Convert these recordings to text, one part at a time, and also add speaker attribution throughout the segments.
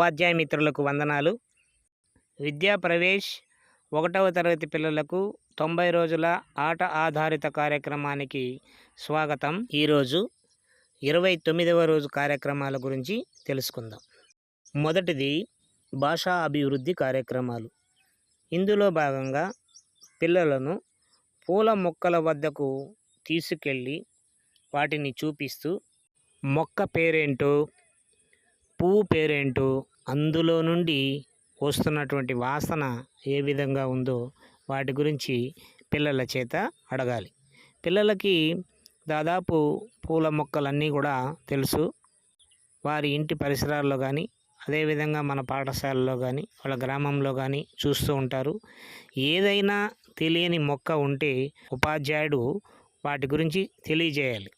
Speaker 1: ఉపాధ్యాయ మిత్రులకు వందనాలు. విద్యా ప్రవేశ్ 1వ తరగతి పిల్లలకు 90 రోజుల ఆట ఆధారిత కార్యక్రమానికి స్వాగతం. ఈరోజు 29వ రోజు కార్యక్రమాల గురించి తెలుసుకుందాం. మొదటిది భాషా అభివృద్ధి కార్యక్రమాలు. ఇందులో భాగంగా పిల్లలను పూల మొక్కల వద్దకు తీసుకెళ్ళి వాటిని చూపిస్తూ మొక్క పేరేంటో, పువ్వు పేరేంటో, అందులో నుండి వస్తున్నటువంటి వాసన ఏ విధంగా ఉందో వాటి గురించి పిల్లల చేత అడగాలి. పిల్లలకి దాదాపు పూల మొక్కలన్నీ కూడా తెలుసు. వారి ఇంటి పరిసరాల్లో కానీ, అదేవిధంగా మన పాఠశాలలో కానీ, వాళ్ళ గ్రామంలో కానీ చూస్తూ ఉంటారు. ఏదైనా తెలియని మొక్క ఉంటే ఉపాధ్యాయుడు వాటి గురించి తెలియజేయాలి.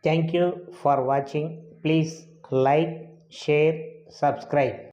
Speaker 1: Thank you for watching. Please like, share, subscribe.